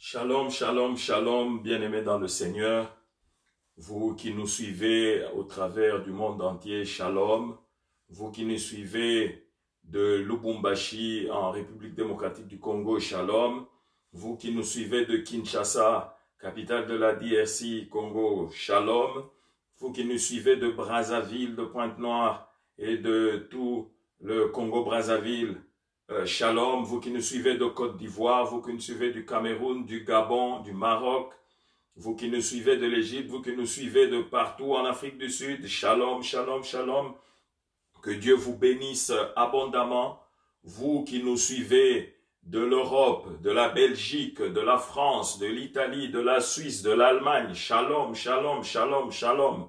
Shalom, shalom, shalom, bien-aimés dans le Seigneur, vous qui nous suivez au travers du monde entier, shalom, vous qui nous suivez de Lubumbashi en République démocratique du Congo, shalom, vous qui nous suivez de Kinshasa, capitale de la DRC, Congo, shalom, vous qui nous suivez de Brazzaville, de Pointe-Noire et de tout le Congo-Brazzaville, shalom, vous qui nous suivez de Côte d'Ivoire, vous qui nous suivez du Cameroun, du Gabon, du Maroc, vous qui nous suivez de l'Égypte, vous qui nous suivez de partout en Afrique du Sud, shalom, shalom, shalom. Que Dieu vous bénisse abondamment. Vous qui nous suivez de l'Europe, de la Belgique, de la France, de l'Italie, de la Suisse, de l'Allemagne, shalom, shalom, shalom, shalom.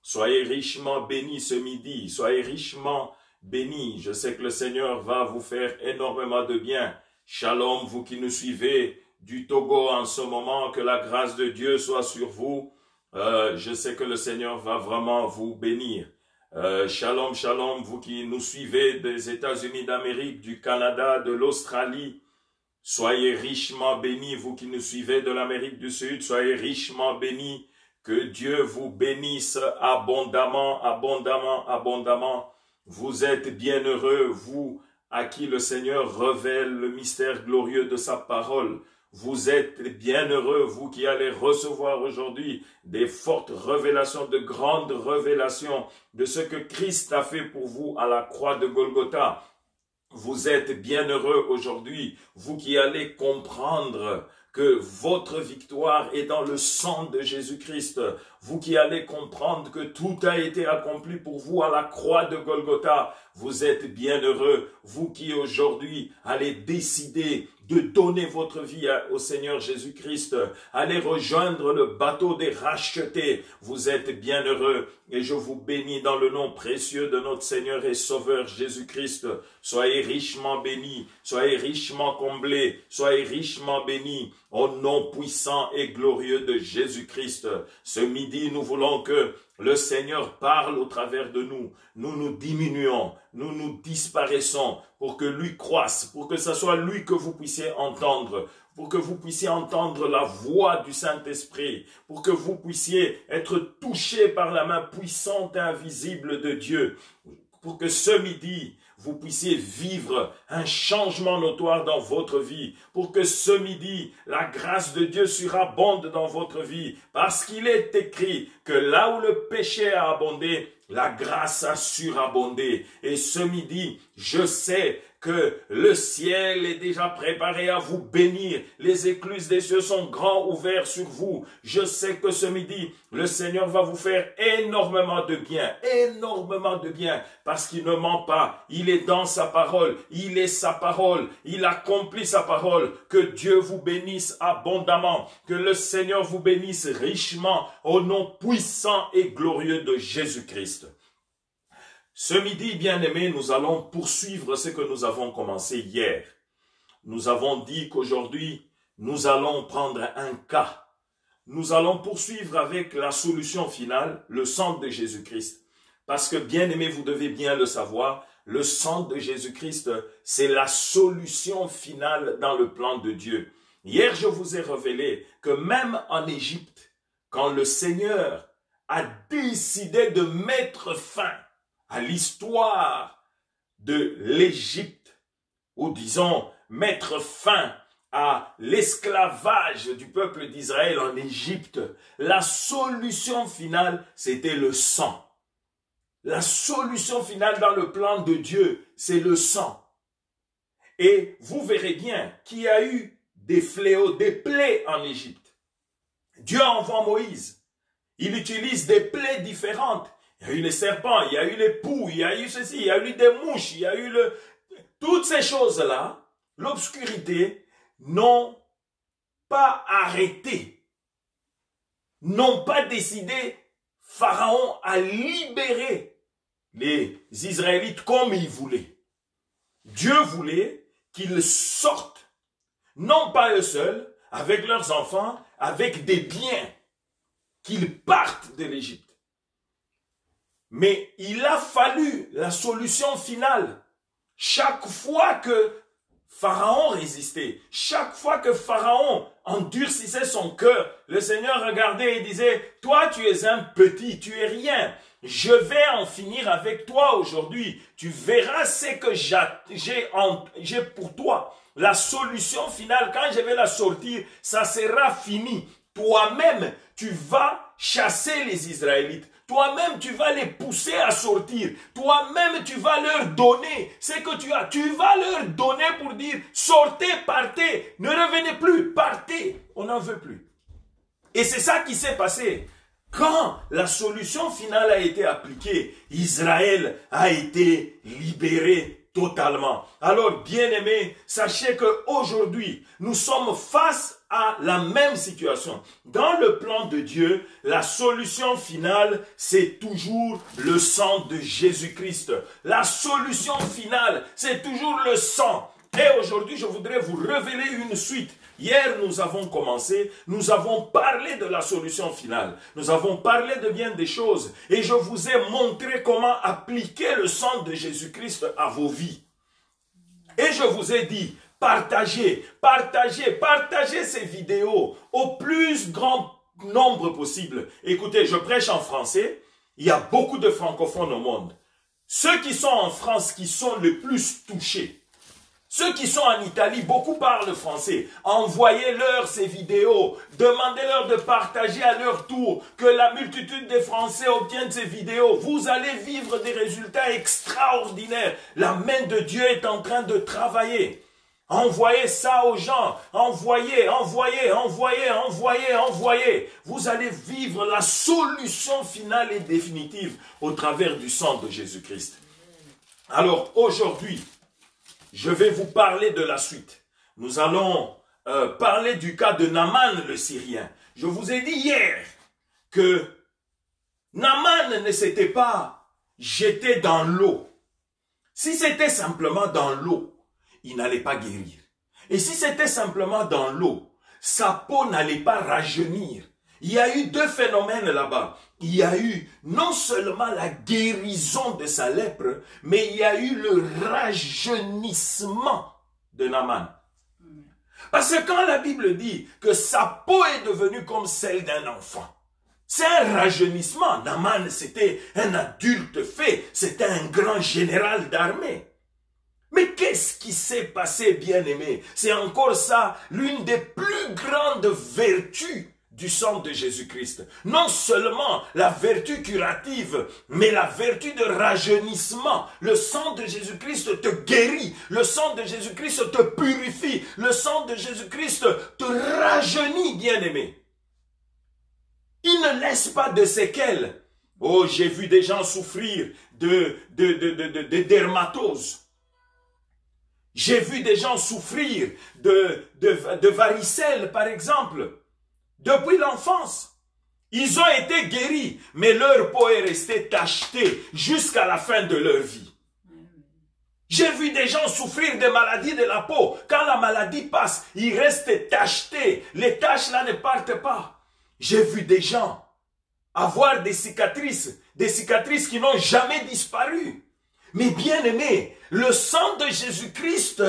Soyez richement bénis ce midi, soyez richement bénis. Je sais que le Seigneur va vous faire énormément de bien. Shalom, vous qui nous suivez du Togo en ce moment, que la grâce de Dieu soit sur vous. Je sais que le Seigneur va vraiment vous bénir. Shalom, shalom, vous qui nous suivez des États-Unis d'Amérique, du Canada, de l'Australie. Soyez richement bénis, vous qui nous suivez de l'Amérique du Sud, soyez richement bénis. Que Dieu vous bénisse abondamment, abondamment, abondamment. Vous êtes bienheureux, vous à qui le Seigneur révèle le mystère glorieux de sa parole. Vous êtes bienheureux, vous qui allez recevoir aujourd'hui des fortes révélations, de grandes révélations de ce que Christ a fait pour vous à la croix de Golgotha. Vous êtes bienheureux aujourd'hui, vous qui allez comprendre que votre victoire est dans le sang de Jésus-Christ. Vous qui allez comprendre que tout a été accompli pour vous à la croix de Golgotha. Vous êtes bienheureux, vous qui aujourd'hui allez décider de donner votre vie au Seigneur Jésus-Christ. Allez rejoindre le bateau des rachetés. Vous êtes bienheureux et je vous bénis dans le nom précieux de notre Seigneur et Sauveur Jésus-Christ. Soyez richement bénis, soyez richement comblés, soyez richement bénis au nom puissant et glorieux de Jésus-Christ. Ce midi, nous voulons que le Seigneur parle au travers de nous. Nous nous diminuons, nous nous disparaissons pour que lui croisse, pour que ce soit lui que vous puissiez entendre, pour que vous puissiez entendre la voix du Saint-Esprit, pour que vous puissiez être touchés par la main puissante et invisible de Dieu, pour que ce midi, vous puissiez vivre un changement notoire dans votre vie, pour que ce midi, la grâce de Dieu surabonde dans votre vie, parce qu'il est écrit que là où le péché a abondé, la grâce a surabondé. Et ce midi, je sais que le ciel est déjà préparé à vous bénir. Les écluses des cieux sont grands ouverts sur vous. Je sais que ce midi, le Seigneur va vous faire énormément de bien, parce qu'il ne ment pas. Il est dans sa parole, il est sa parole, il accomplit sa parole. Que Dieu vous bénisse abondamment, que le Seigneur vous bénisse richement au nom puissant et glorieux de Jésus-Christ. Ce midi, bien-aimés, nous allons poursuivre ce que nous avons commencé hier. Nous avons dit qu'aujourd'hui, nous allons prendre un cas. Nous allons poursuivre avec la solution finale, le sang de Jésus-Christ. Parce que, bien-aimés, vous devez bien le savoir, le sang de Jésus-Christ, c'est la solution finale dans le plan de Dieu. Hier, je vous ai révélé que même en Égypte, quand le Seigneur a décidé de mettre fin à l'histoire de l'Égypte, ou disons, mettre fin à l'esclavage du peuple d'Israël en Égypte, la solution finale, c'était le sang. La solution finale dans le plan de Dieu, c'est le sang. Et vous verrez bien qu'il y a eu des fléaux, des plaies en Égypte. Dieu envoie Moïse. Il utilise des plaies différentes. Il y a eu les serpents, il y a eu les poux, il y a eu ceci, il y a eu des mouches, il y a eu toutes ces choses-là, l'obscurité, n'ont pas arrêté, n'ont pas décidé Pharaon à libérer les Israélites comme il voulait. Dieu voulait qu'ils sortent, non pas eux seuls, avec leurs enfants, avec des biens, qu'ils partent de l'Égypte. Mais il a fallu la solution finale. Chaque fois que Pharaon résistait. Chaque fois que Pharaon endurcissait son cœur, le Seigneur regardait et disait, toi tu es un petit, tu es rien. Je vais en finir avec toi aujourd'hui. Tu verras ce que j'ai pour toi. La solution finale, quand je vais la sortir, ça sera fini. Toi-même, tu vas chasser les Israélites. Toi-même, tu vas les pousser à sortir. Toi-même, tu vas leur donner ce que tu as. Tu vas leur donner pour dire, sortez, partez, ne revenez plus, partez. On n'en veut plus. Et c'est ça qui s'est passé. Quand la solution finale a été appliquée, Israël a été libéré totalement. Alors, bien-aimés, sachez qu'aujourd'hui, nous sommes face à la même situation. Dans le plan de Dieu, la solution finale, c'est toujours le sang de Jésus-Christ. La solution finale, c'est toujours le sang. Et aujourd'hui, je voudrais vous révéler une suite. Hier, nous avons commencé, nous avons parlé de la solution finale. Nous avons parlé de bien des choses. Et je vous ai montré comment appliquer le sang de Jésus-Christ à vos vies. Et je vous ai dit, partagez ces vidéos au plus grand nombre possible. Écoutez, je prêche en français. Il y a beaucoup de francophones au monde. Ceux qui sont en France, qui sont les plus touchés. Ceux qui sont en Italie, beaucoup parlent français. Envoyez-leur ces vidéos. Demandez-leur de partager à leur tour. Que la multitude des Français obtiennent ces vidéos. Vous allez vivre des résultats extraordinaires. La main de Dieu est en train de travailler. Envoyez ça aux gens. Envoyez. Vous allez vivre la solution finale et définitive au travers du sang de Jésus-Christ. Alors aujourd'hui, je vais vous parler de la suite. Nous allons parler du cas de Naaman le Syrien. Je vous ai dit hier que Naaman ne s'était pas jeté dans l'eau. Si c'était simplement dans l'eau, il n'allait pas guérir. Et si c'était simplement dans l'eau, sa peau n'allait pas rajeunir. Il y a eu deux phénomènes là-bas. Il y a eu non seulement la guérison de sa lèpre, mais il y a eu le rajeunissement de Naaman. Parce que quand la Bible dit que sa peau est devenue comme celle d'un enfant, c'est un rajeunissement. Naaman, c'était un adulte fait, c'était un grand général d'armée. Mais qu'est-ce qui s'est passé, bien-aimé? C'est encore ça, l'une des plus grandes vertus du sang de Jésus-Christ. Non seulement la vertu curative, mais la vertu de rajeunissement. Le sang de Jésus-Christ te guérit. Le sang de Jésus-Christ te purifie. Le sang de Jésus-Christ te rajeunit, bien-aimé. Il ne laisse pas de séquelles. Oh, j'ai vu des gens souffrir de dermatose. J'ai vu des gens souffrir de varicelle, par exemple. Depuis l'enfance, ils ont été guéris, mais leur peau est restée tachetée jusqu'à la fin de leur vie. J'ai vu des gens souffrir de maladies de la peau. Quand la maladie passe, ils restent tachetés. Les taches là ne partent pas. J'ai vu des gens avoir des cicatrices qui n'ont jamais disparu. Mais bien aimé, le sang de Jésus-Christ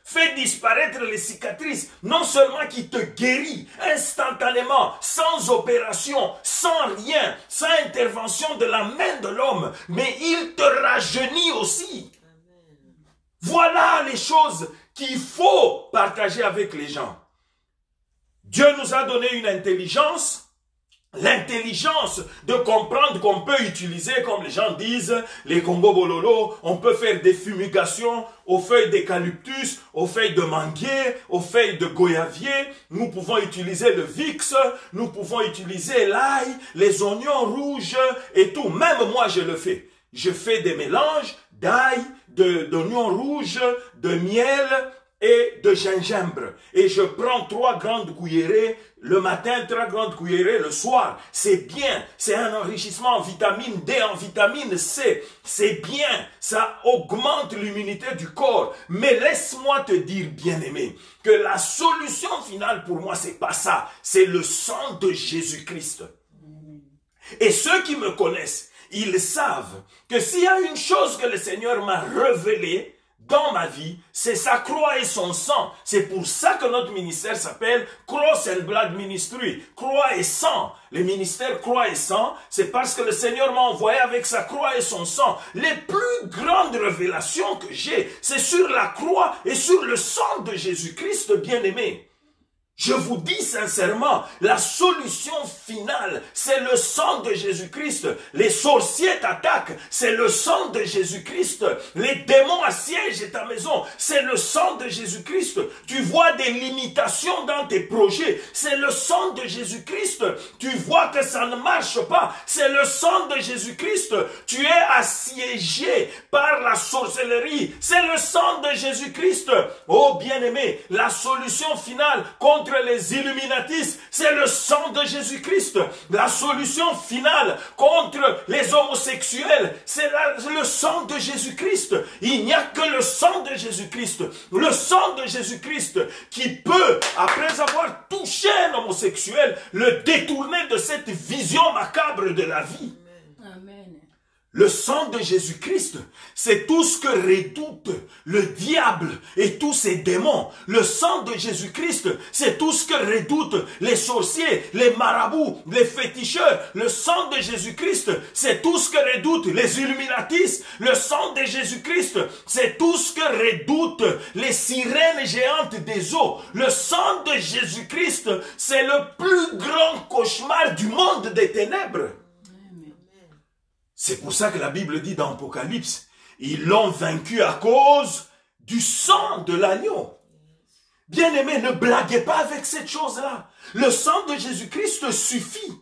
fait disparaître les cicatrices, non seulement qui te guérit instantanément, sans opération, sans rien, sans intervention de la main de l'homme, mais il te rajeunit aussi. Amen. Voilà les choses qu'il faut partager avec les gens. Dieu nous a donné une intelligence, l'intelligence de comprendre qu'on peut utiliser, comme les gens disent, les Congo Bololo, on peut faire des fumigations aux feuilles d'eucalyptus, aux feuilles de manguier, aux feuilles de goyavier. Nous pouvons utiliser le Vicks, nous pouvons utiliser l'ail, les oignons rouges et tout. Même moi, je le fais. Je fais des mélanges d'ail, d'oignons rouges, de miel et de gingembre. Et je prends 3 grandes cuillerées le matin, 3 grandes cuillerées le soir. C'est bien. C'est un enrichissement en vitamine D, en vitamine C. C'est bien. Ça augmente l'immunité du corps. Mais laisse-moi te dire, bien-aimé, que la solution finale pour moi, c'est pas ça. C'est le sang de Jésus-Christ. Et ceux qui me connaissent, ils savent que s'il y a une chose que le Seigneur m'a révélée dans ma vie, c'est sa croix et son sang. C'est pour ça que notre ministère s'appelle Cross and Blood Ministry. Croix et sang. Le ministère croix et sang, c'est parce que le Seigneur m'a envoyé avec sa croix et son sang. Les plus grandes révélations que j'ai, c'est sur la croix et sur le sang de Jésus-Christ bien-aimé. Je vous dis sincèrement, la solution finale, c'est le sang de Jésus-Christ. Les sorciers t'attaquent, c'est le sang de Jésus-Christ. Les démons assiègent ta maison, c'est le sang de Jésus-Christ. Tu vois des limitations dans tes projets, c'est le sang de Jésus-Christ. Tu vois que ça ne marche pas, c'est le sang de Jésus-Christ. Tu es assiégé par la sorcellerie, c'est le sang de Jésus-Christ. Oh bien-aimé, la solution finale contre les Illuminatis, c'est le sang de Jésus-Christ. La solution finale contre les homosexuels, c'est le sang de Jésus-Christ. Il n'y a que le sang de Jésus-Christ. Le sang de Jésus-Christ qui peut, après avoir touché un homosexuel, le détourner de cette vision macabre de la vie. Amen. Le sang de Jésus-Christ, c'est tout ce que redoute le diable et tous ses démons. Le sang de Jésus-Christ, c'est tout ce que redoutent les sorciers, les marabouts, les féticheurs. Le sang de Jésus-Christ, c'est tout ce que redoutent les Illuminatis. Le sang de Jésus-Christ, c'est tout ce que redoutent les sirènes géantes des eaux. Le sang de Jésus-Christ, c'est le plus grand cauchemar du monde des ténèbres. C'est pour ça que la Bible dit dans Apocalypse, ils l'ont vaincu à cause du sang de l'agneau. Bien-aimé, ne blaguez pas avec cette chose-là. Le sang de Jésus-Christ suffit.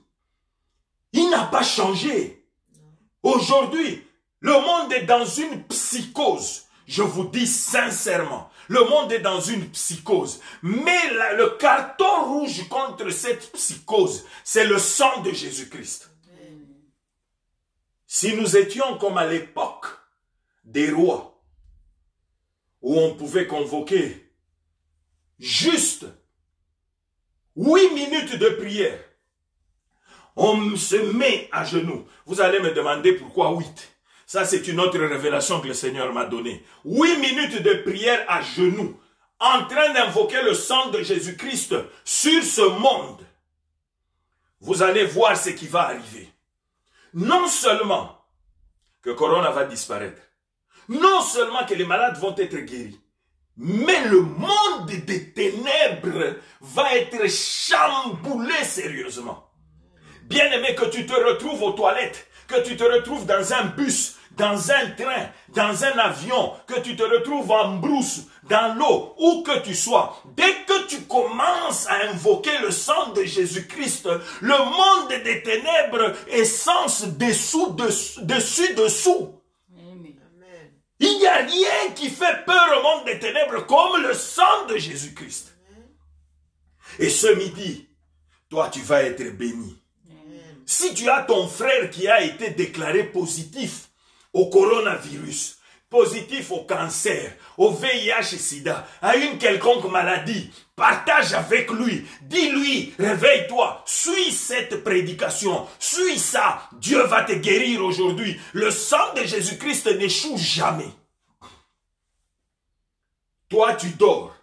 Il n'a pas changé. Aujourd'hui, le monde est dans une psychose. Je vous dis sincèrement, le monde est dans une psychose. Mais le carton rouge contre cette psychose, c'est le sang de Jésus-Christ. Si nous étions comme à l'époque des rois, où on pouvait convoquer juste 8 minutes de prière, on se met à genoux. Vous allez me demander pourquoi 8. Ça, c'est une autre révélation que le Seigneur m'a donnée. 8 minutes de prière à genoux, en train d'invoquer le sang de Jésus-Christ sur ce monde. Vous allez voir ce qui va arriver. Non seulement que Corona va disparaître, non seulement que les malades vont être guéris, mais le monde des ténèbres va être chamboulé sérieusement. Bien-aimé, que tu te retrouves aux toilettes, que tu te retrouves dans un bus, dans un train, dans un avion, que tu te retrouves en brousse, dans l'eau, où que tu sois, dès que tu commences à invoquer le sang de Jésus-Christ, le monde des ténèbres est sens dessous. Amen. Il n'y a rien qui fait peur au monde des ténèbres comme le sang de Jésus-Christ. Et ce midi, toi tu vas être béni. Si tu as ton frère qui a été déclaré positif au coronavirus, positif au cancer, au VIH-Sida, à une quelconque maladie, partage avec lui, dis-lui, réveille-toi, suis cette prédication, suis ça, Dieu va te guérir aujourd'hui. Le sang de Jésus-Christ n'échoue jamais. Toi tu dors,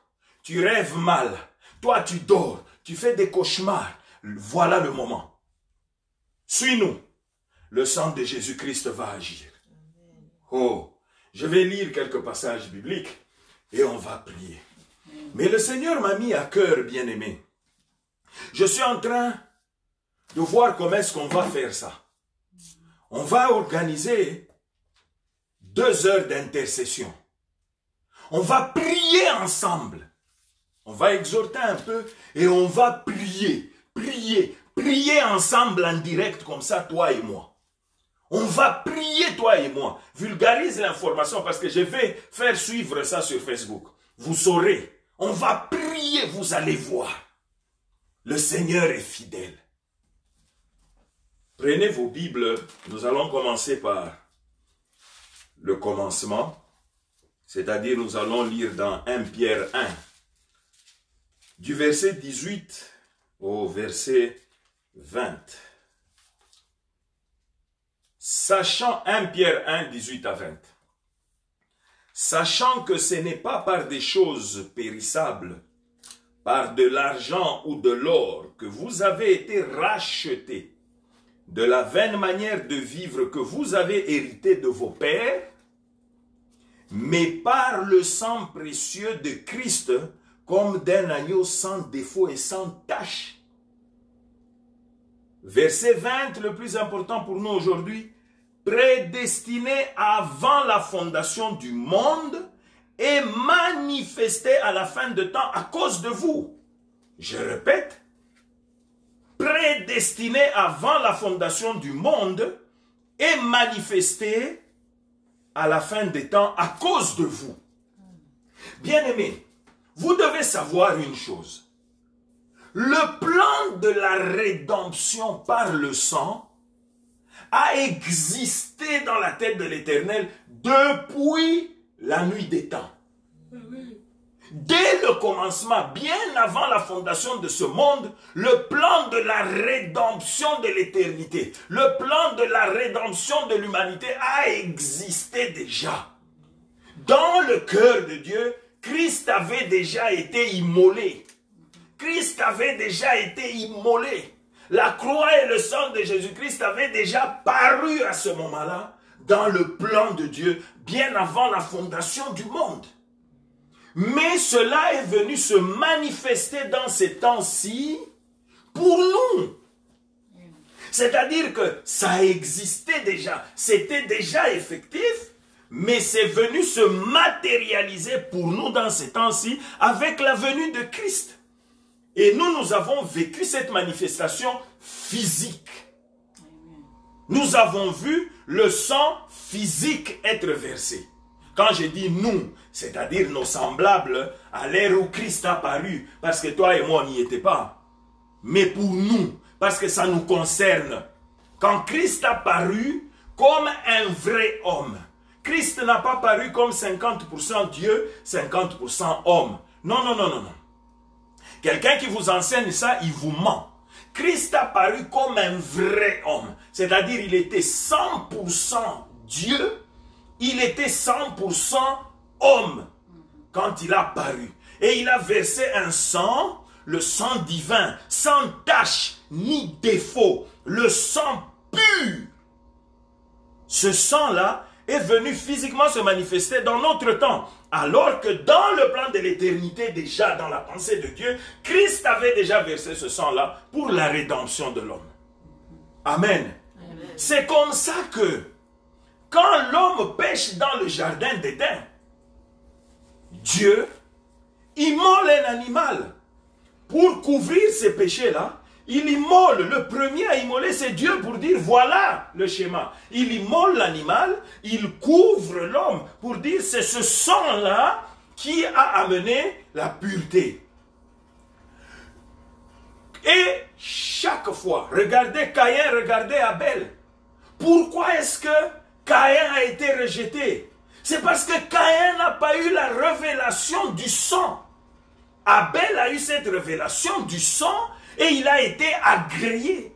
tu rêves mal, toi tu dors, tu fais des cauchemars, voilà le moment. Suis-nous, le sang de Jésus-Christ va agir. Oh, je vais lire quelques passages bibliques et on va prier. Mais le Seigneur m'a mis à cœur, bien-aimé. Je suis en train de voir comment est-ce qu'on va faire ça. On va organiser 2 heures d'intercession. On va prier ensemble. On va exhorter un peu et on va prier, prier ensemble en direct comme ça, toi et moi. On va prier, toi et moi. Vulgarise l'information parce que je vais faire suivre ça sur Facebook. Vous saurez. On va prier, vous allez voir. Le Seigneur est fidèle. Prenez vos Bibles. Nous allons commencer par le commencement. C'est-à-dire, nous allons lire dans 1 Pierre 1. Du verset 18 au verset 20. Sachant 1 Pierre 1, 18 à 20. sachant que ce n'est pas par des choses périssables, par de l'argent ou de l'or, que vous avez été rachetés de la vaine manière de vivre que vous avez hérité de vos pères, mais par le sang précieux de Christ, comme d'un agneau sans défaut et sans tache. Verset 20, le plus important pour nous aujourd'hui, prédestiné avant la fondation du monde et manifesté à la fin de temps à cause de vous. Je répète, prédestiné avant la fondation du monde et manifesté à la fin des temps à cause de vous. Bien-aimés, vous devez savoir une chose. Le plan de la rédemption par le sang a existé dans la tête de l'Éternel depuis la nuit des temps. Dès le commencement, bien avant la fondation de ce monde, le plan de la rédemption de l'éternité, le plan de la rédemption de l'humanité a existé déjà. Dans le cœur de Dieu, Christ avait déjà été immolé. Christ avait déjà été immolé. La croix et le sang de Jésus-Christ avaient déjà paru à ce moment-là dans le plan de Dieu, bien avant la fondation du monde. Mais cela est venu se manifester dans ces temps-ci pour nous. C'est-à-dire que ça existait déjà, c'était déjà effectif, mais c'est venu se matérialiser pour nous dans ces temps-ci avec la venue de Christ. Et nous avons vécu cette manifestation physique. Nous avons vu le sang physique être versé. Quand je dis nous, c'est-à-dire nos semblables, à l'ère où Christ a paru, parce que toi et moi, on n'y était pas. Mais pour nous, parce que ça nous concerne. Quand Christ a paru comme un vrai homme, Christ n'a pas paru comme 50% Dieu, 50% homme. Non, non, non, non, non. Quelqu'un qui vous enseigne ça, il vous ment. Christ a paru comme un vrai homme. C'est-à-dire, il était 100% Dieu, il était 100% homme quand il a paru. Et il a versé un sang, le sang divin, sans tache ni défaut, le sang pur. Ce sang-là est venu physiquement se manifester dans notre temps. Alors que dans le plan de l'éternité, déjà dans la pensée de Dieu, Christ avait déjà versé ce sang-là pour la rédemption de l'homme. Amen. C'est comme ça que quand l'homme pêche dans le jardin d'Éden, Dieu immole un animal pour couvrir ces péchés-là. Il immole, le premier à immoler, c'est Dieu pour dire voilà le schéma. Il immole l'animal, il couvre l'homme pour dire c'est ce sang-là qui a amené la pureté. Et chaque fois, regardez Caïn, regardez Abel. Pourquoi est-ce que Caïn a été rejeté? C'est parce que Caïn n'a pas eu la révélation du sang. Abel a eu cette révélation du sang et il a été agréé.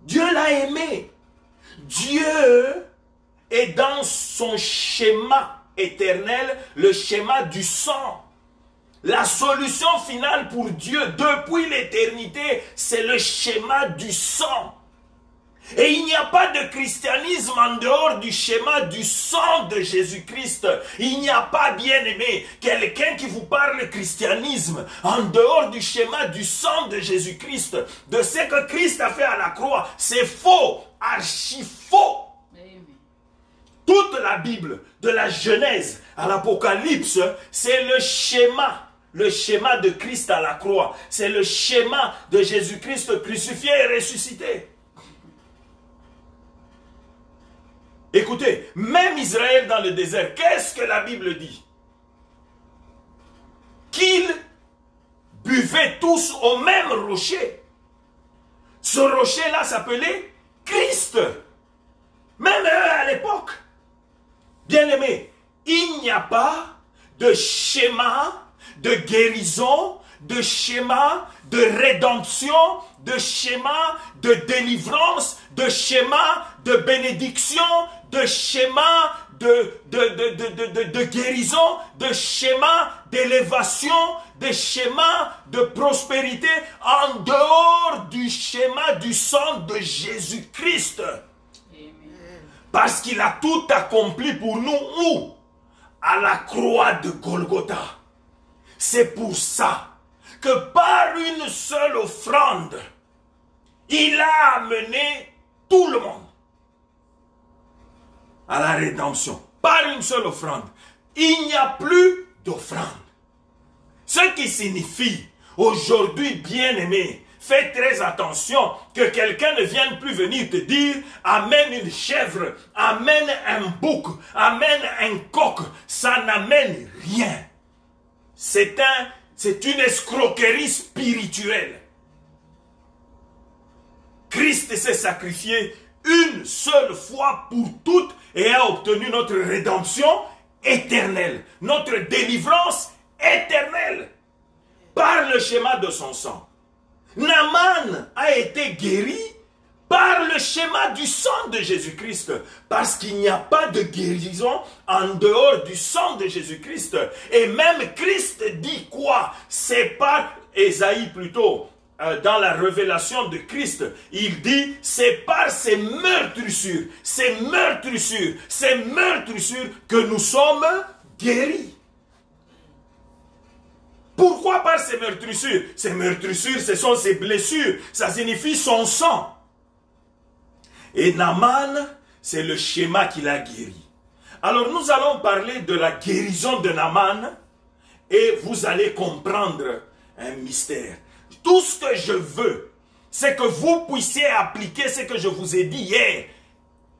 Dieu l'a aimé. Dieu est dans son schéma éternel, le schéma du sang. La solution finale pour Dieu depuis l'éternité, c'est le schéma du sang. Et il n'y a pas de christianisme en dehors du schéma du sang de Jésus-Christ. Il n'y a pas, bien-aimé, quelqu'un qui vous parle christianisme en dehors du schéma du sang de Jésus-Christ, de ce que Christ a fait à la croix. C'est faux, archi faux. Toute la Bible, de la Genèse à l'Apocalypse, c'est le schéma de Christ à la croix. C'est le schéma de Jésus-Christ crucifié et ressuscité. Écoutez, même Israël dans le désert, qu'est-ce que la Bible dit? Qu'ils buvaient tous au même rocher. Ce rocher-là s'appelait Christ. Même eux à l'époque. Bien-aimés, il n'y a pas de schéma de guérison, de schéma de rédemption, de schéma de délivrance, de schéma de bénédiction, de schéma de guérison, de schémas d'élévation, des schémas de prospérité en dehors du schéma du sang de Jésus-Christ. Parce qu'il a tout accompli pour nous où? À la croix de Golgotha. C'est pour ça que par une seule offrande, il a amené tout le monde à la rédemption. Par une seule offrande. Il n'y a plus d'offrande. Ce qui signifie, aujourd'hui, bien-aimé, fais très attention que quelqu'un ne vienne plus venir te dire « Amène une chèvre, amène un bouc, amène un coq. » Ça n'amène rien. C'est une escroquerie spirituelle. Christ s'est sacrifié une seule fois pour toutes et a obtenu notre rédemption éternelle, notre délivrance éternelle par le schéma de son sang. Naaman a été guéri par le schéma du sang de Jésus-Christ, parce qu'il n'y a pas de guérison en dehors du sang de Jésus-Christ. Et même Christ dit quoi? C'est par Ésaïe plutôt, dans la révélation de Christ, il dit, c'est par ces meurtrissures, que nous sommes guéris. Pourquoi par ces meurtrissures? Ces meurtrissures, ce sont ses blessures, ça signifie son sang. Et Naaman, c'est le schéma qu'il a guéri. Alors nous allons parler de la guérison de Naaman, et vous allez comprendre un mystère. Tout ce que je veux, c'est que vous puissiez appliquer ce que je vous ai dit hier.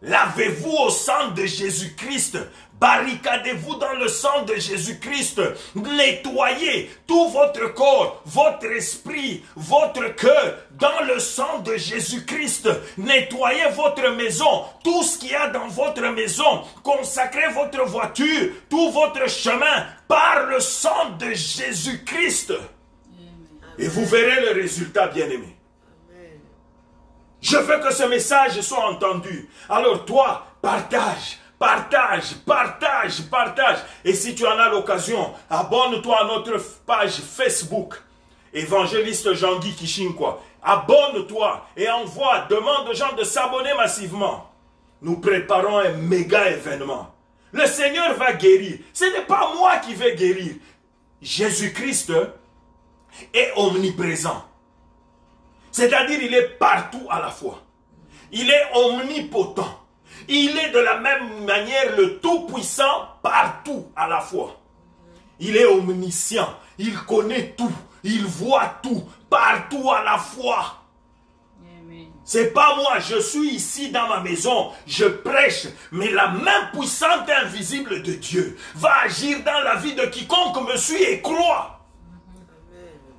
Lavez-vous au sang de Jésus-Christ. Barricadez-vous dans le sang de Jésus-Christ. Nettoyez tout votre corps, votre esprit, votre cœur dans le sang de Jésus-Christ. Nettoyez votre maison, tout ce qu'il y a dans votre maison. Consacrez votre voiture, tout votre chemin par le sang de Jésus-Christ. Et vous verrez le résultat, bien-aimé. Je veux que ce message soit entendu. Alors toi, partage. Et si tu en as l'occasion, abonne-toi à notre page Facebook, Évangéliste Jean-Guy Kishinkwa. Abonne-toi et demande aux gens de s'abonner massivement. Nous préparons un méga événement. Le Seigneur va guérir. Ce n'est pas moi qui vais guérir. Jésus-Christ est omniprésent. C'est-à-dire, il est partout à la fois. Il est omnipotent. Il est de la même manière le Tout-Puissant partout à la fois. Il est omniscient. Il connaît tout. Il voit tout. Partout à la fois. C'est pas moi, je suis ici dans ma maison, je prêche, mais la main puissante et invisible de Dieu va agir dans la vie de quiconque me suit et croit.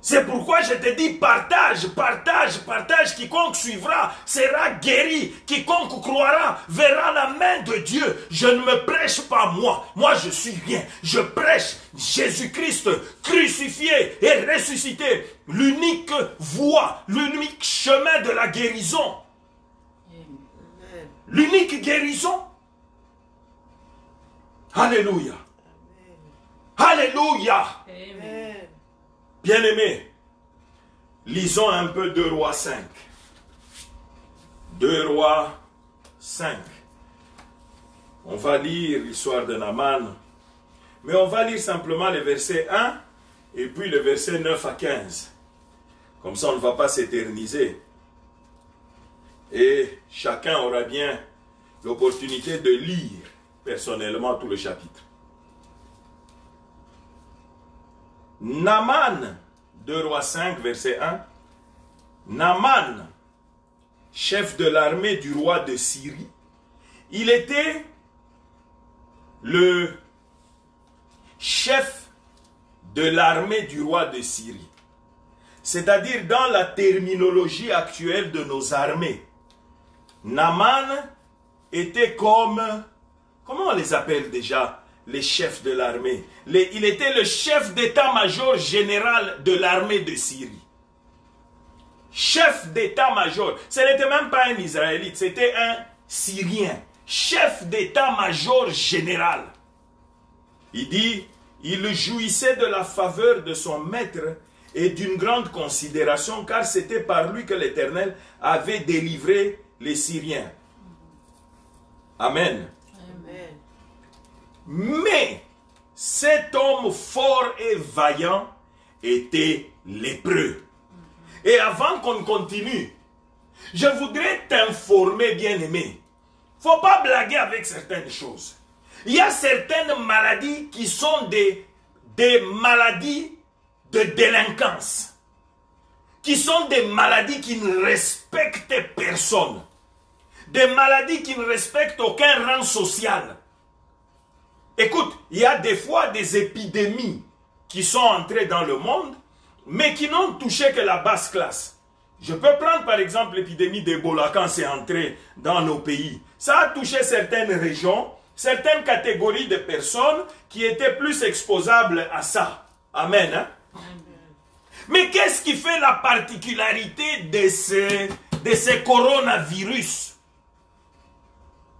C'est pourquoi je te dis partage. Quiconque suivra sera guéri. Quiconque croira verra la main de Dieu. Je ne me prêche pas moi. Moi je suis rien. Je prêche Jésus-Christ crucifié et ressuscité. L'unique voie, l'unique chemin de la guérison. L'unique guérison. Alléluia. Alléluia. Amen. Bien-aimés, lisons un peu 2 Rois 5. 2 Rois 5. On va lire l'histoire de Naaman, mais on va lire simplement les versets 1 et puis le verset 9 à 15. Comme ça, on ne va pas s'éterniser. Et chacun aura bien l'opportunité de lire personnellement tout le chapitre. Naaman, 2 Rois 5, verset 1. Naaman, chef de l'armée du roi de Syrie, il était le chef de l'armée du roi de Syrie. C'est-à-dire dans la terminologie actuelle de nos armées. Naaman était comme, comment on les appelle déjà? Les chefs de l'armée. Il était le chef d'état-major général de l'armée de Syrie. Chef d'état-major. Ce n'était même pas un Israélite, c'était un Syrien. chef d'état-major général. Il dit, il jouissait de la faveur de son maître et d'une grande considération, car c'était par lui que l'Éternel avait délivré les Syriens. Amen. Amen. Mais cet homme fort et vaillant était lépreux. Et avant qu'on continue, je voudrais t'informer, bien-aimé. Il ne faut pas blaguer avec certaines choses. Il y a certaines maladies qui sont des maladies de délinquance, qui sont des maladies qui ne respectent personne, des maladies qui ne respectent aucun rang social. Écoute, il y a des fois des épidémies qui sont entrées dans le monde, mais qui n'ont touché que la basse classe. Je peux prendre par exemple l'épidémie d'Ebola quand c'est entré dans nos pays. Ça a touché certaines régions, certaines catégories de personnes qui étaient plus exposables à ça. Amen. Hein? Mais qu'est-ce qui fait la particularité de ce coronavirus?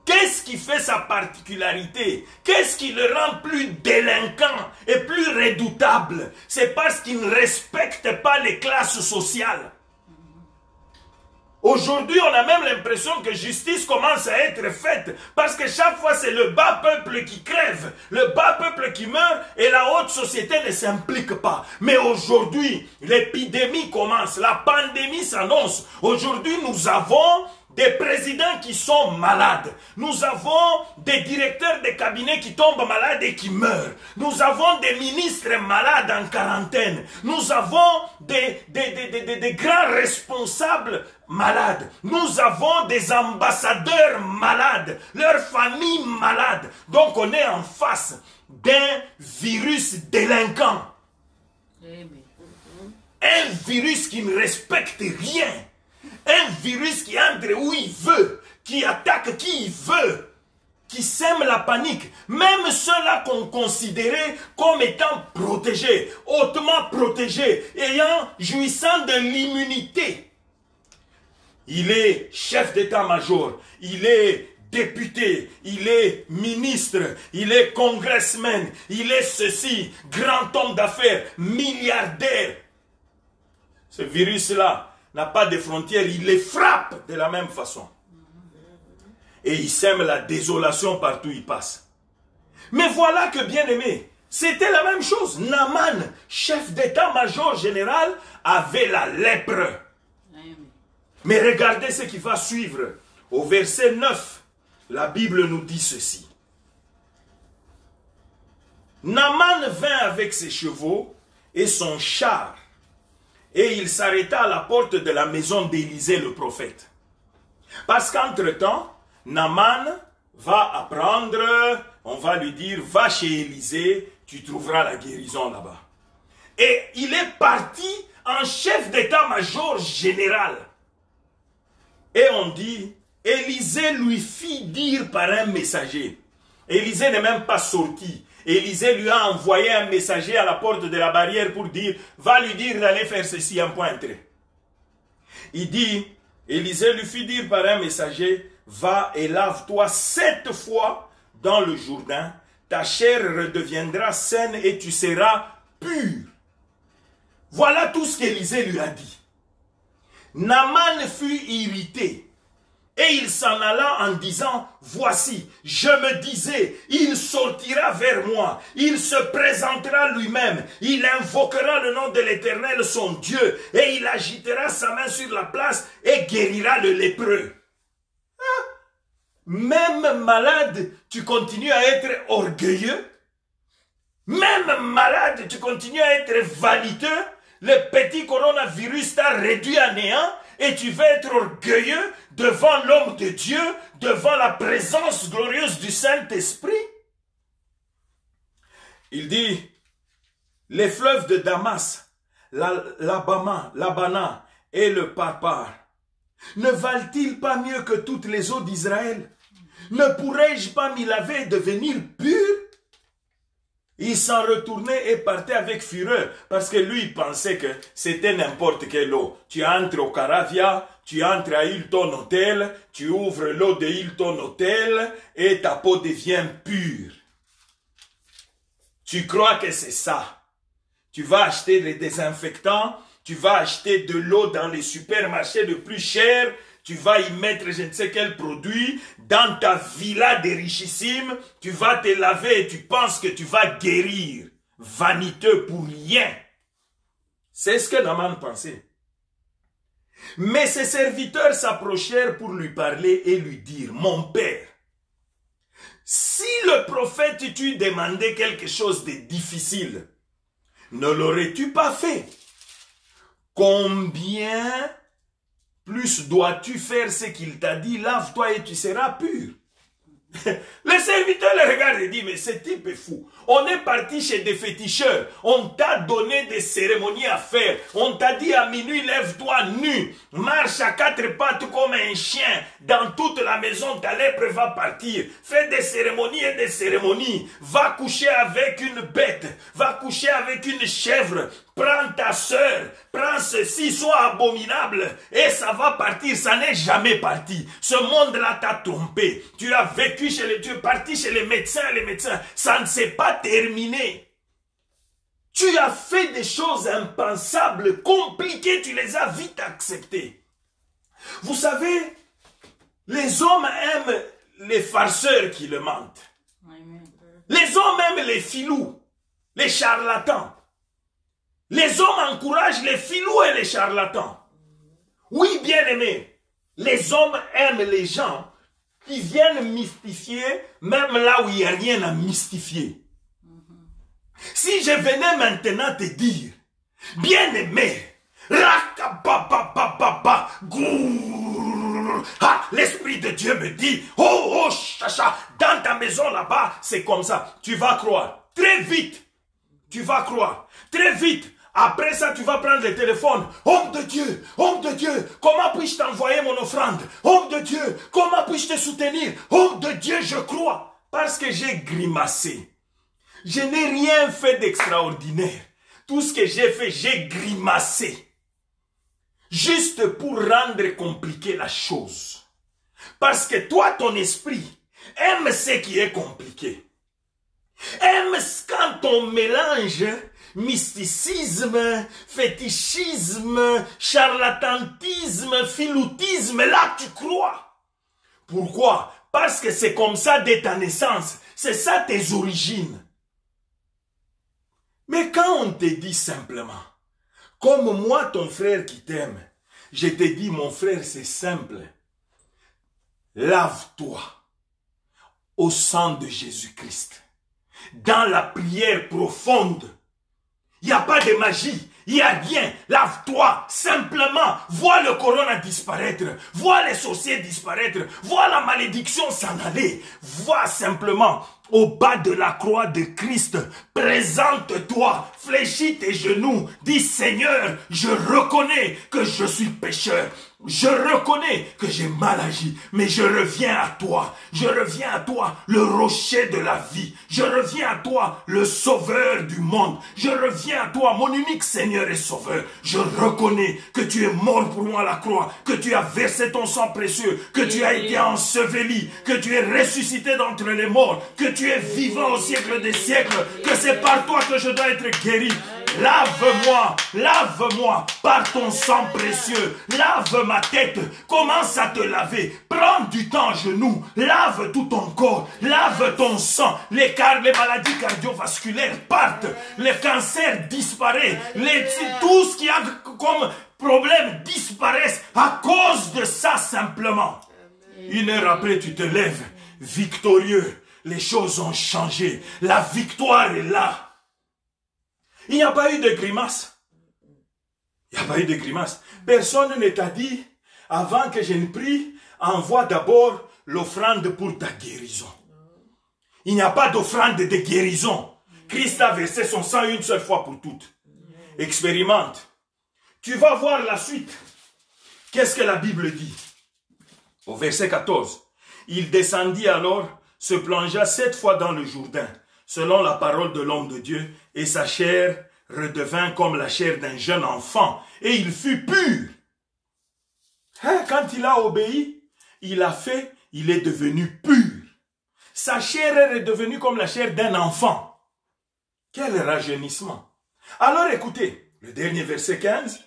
Qu'est-ce qui fait sa particularité? Qu'est-ce qui le rend plus délinquant et plus redoutable? C'est parce qu'il ne respecte pas les classes sociales. Aujourd'hui, on a même l'impression que justice commence à être faite parce que chaque fois, c'est le bas peuple qui crève, le bas peuple qui meurt et la haute société ne s'implique pas. Mais aujourd'hui, l'épidémie commence, la pandémie s'annonce. Aujourd'hui, nous avons des présidents qui sont malades. Nous avons des directeurs de cabinet qui tombent malades et qui meurent. Nous avons des ministres malades en quarantaine. Nous avons des grands responsables malades. Nous avons des ambassadeurs malades. Leurs familles malades. Donc on est en face d'un virus délinquant. Un virus qui ne respecte rien. Un virus qui entre où il veut, qui attaque qui il veut, qui sème la panique. Même ceux-là qu'on considérait comme étant protégés, hautement protégés, jouissant de l'immunité. Il est chef d'état-major, il est député, il est ministre, il est congressman, il est ceci, grand homme d'affaires, milliardaire. Ce virus-là n'a pas de frontières, il les frappe de la même façon. Et il sème la désolation partout où il passe. Mais voilà que, bien aimé, c'était la même chose. Naaman, chef d'état-major général, avait la lèpre. Mais regardez ce qui va suivre. Au verset 9, la Bible nous dit ceci. Naaman vint avec ses chevaux et son char. Et il s'arrêta à la porte de la maison d'Élisée le prophète. Parce qu'entre-temps, Naaman va apprendre, on va lui dire, va chez Élisée, tu trouveras la guérison là-bas. Et il est parti en chef d'état-major général. Et on dit, Élisée lui fit dire par un messager. Élisée n'est même pas sorti. Élisée lui a envoyé un messager à la porte de la barrière pour dire, va lui dire d'aller faire ceci, un point trait. Il dit, Élisée lui fit dire par un messager, va et lave-toi 7 fois dans le Jourdain, ta chair redeviendra saine et tu seras pur. Voilà tout ce qu'Élisée lui a dit. Naaman fut irrité. Et il s'en alla en disant, voici, je me disais, il sortira vers moi, il se présentera lui-même, il invoquera le nom de l'Éternel son Dieu, et il agitera sa main sur la place et guérira le lépreux. Hein? Même malade, tu continues à être orgueilleux? Même malade, tu continues à être vaniteux? Le petit coronavirus t'a réduit à néant? Et tu vas être orgueilleux devant l'homme de Dieu, devant la présence glorieuse du Saint-Esprit. Il dit, les fleuves de Damas, l'Abana et le Parpar, ne valent-ils pas mieux que toutes les eaux d'Israël? Ne pourrais-je pas m'y laver et devenir pur? Il s'en retournait et partait avec fureur parce que lui il pensait que c'était n'importe quelle eau. Tu entres au Caravia, tu entres à Hilton Hotel, tu ouvres l'eau de Hilton Hotel et ta peau devient pure. Tu crois que c'est ça. Tu vas acheter des désinfectants, tu vas acheter de l'eau dans les supermarchés le plus cher, tu vas y mettre je ne sais quel produit, dans ta villa des richissimes, tu vas te laver et tu penses que tu vas guérir. Vaniteux pour rien. C'est ce que Naaman pensait. Mais ses serviteurs s'approchèrent pour lui parler et lui dire, mon père, si le prophète t'eût demandé quelque chose de difficile, ne l'aurais-tu pas fait? Combien plus dois-tu faire ce qu'il t'a dit, lave-toi et tu seras pur. Le serviteur le regarde et dit, mais ce type est fou. On est parti chez des féticheurs. On t'a donné des cérémonies à faire. On t'a dit à minuit, lève-toi nu. Marche à quatre pattes comme un chien. Dans toute la maison, ta lèpre va partir. Fais des cérémonies et des cérémonies. Va coucher avec une bête. Va coucher avec une chèvre. Prends ta sœur, prends ceci, sois abominable, et ça va partir, ça n'est jamais parti. Ce monde-là t'a trompé. Tu as vécu tu es parti chez les médecins, ça ne s'est pas terminé. Tu as fait des choses impensables, compliquées, tu les as vite acceptées. Vous savez, les hommes aiment les farceurs qui le mentent. Les hommes aiment les filous, les charlatans. Les hommes encouragent les filous et les charlatans. Oui, bien-aimés, les hommes aiment les gens qui viennent mystifier même là où il n'y a rien à mystifier. Si je venais maintenant te dire, bien-aimé, l'Esprit de Dieu me dit, oh, chacha, dans ta maison là-bas, c'est comme ça. Tu vas croire. Très vite. Tu vas croire. Très vite. Après ça, tu vas prendre le téléphone. Homme de Dieu, comment puis-je t'envoyer mon offrande? Homme de Dieu, comment puis-je te soutenir? Homme de Dieu, je crois. Parce que j'ai grimacé. Je n'ai rien fait d'extraordinaire. Tout ce que j'ai fait, j'ai grimacé. Juste pour rendre compliquée la chose. Parce que toi, ton esprit, aime ce qui est compliqué. Aime quand on mélange mysticisme, fétichisme, charlatanisme, filoutisme, là tu crois. Pourquoi? Parce que c'est comme ça dès ta naissance. C'est ça tes origines. Mais quand on te dit simplement, comme moi ton frère qui t'aime, je te dis mon frère c'est simple. Lave-toi au sang de Jésus-Christ. Dans la prière profonde. Il n'y a pas de magie, il n'y a rien. Lave-toi, simplement. Vois le corona disparaître. Vois les sorciers disparaître. Vois la malédiction s'en aller. Vois simplement, au bas de la croix de Christ, présente-toi, fléchis tes genoux. Dis Seigneur, je reconnais que je suis pécheur. Je reconnais que j'ai mal agi, mais je reviens à toi. Je reviens à toi, le rocher de la vie. Je reviens à toi, le sauveur du monde. Je reviens à toi, mon unique Seigneur et sauveur. Je reconnais que tu es mort pour moi à la croix, que tu as versé ton sang précieux, que tu as été enseveli, que tu es ressuscité d'entre les morts, que tu es vivant au siècle des siècles, que c'est par toi que je dois être guéri. Lave-moi par ton sang précieux. Lave ma tête, commence à te laver. Prends du temps à genoux, lave tout ton corps, lave ton sang. Les maladies cardiovasculaires partent, le cancer disparaît, tout ce qu'il y a comme problème disparaissent à cause de ça simplement. Une heure après, tu te lèves, victorieux. Les choses ont changé, la victoire est là. Il n'y a pas eu de grimace. Il n'y a pas eu de grimace. Personne ne t'a dit, avant que je ne prie, envoie d'abord l'offrande pour ta guérison. Il n'y a pas d'offrande de guérison. Christ a versé son sang une seule fois pour toutes. Expérimente. Tu vas voir la suite. Qu'est-ce que la Bible dit? Au verset 14. Il descendit alors, se plongea 7 fois dans le Jourdain, selon la parole de l'homme de Dieu, et sa chair redevint comme la chair d'un jeune enfant, et il fut pur. Hein, quand il a obéi, il est devenu pur. Sa chair est devenue comme la chair d'un enfant. Quel rajeunissement! Alors écoutez, le dernier verset 15.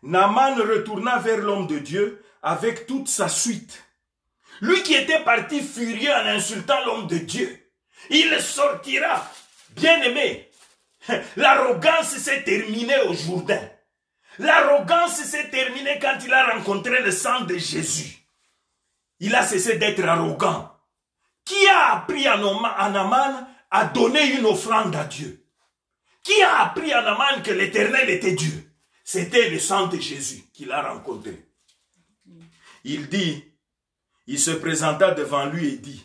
Naaman retourna vers l'homme de Dieu avec toute sa suite. Lui qui était parti furieux en insultant l'homme de Dieu, il sortira, bien-aimé. L'arrogance s'est terminée au Jourdain. L'arrogance s'est terminée quand il a rencontré le sang de Jésus. Il a cessé d'être arrogant. Qui a appris à Naaman à donner une offrande à Dieu? Qui a appris à Naaman que l'Éternel était Dieu? C'était le sang de Jésus qu'il a rencontré. Il se présenta devant lui et dit,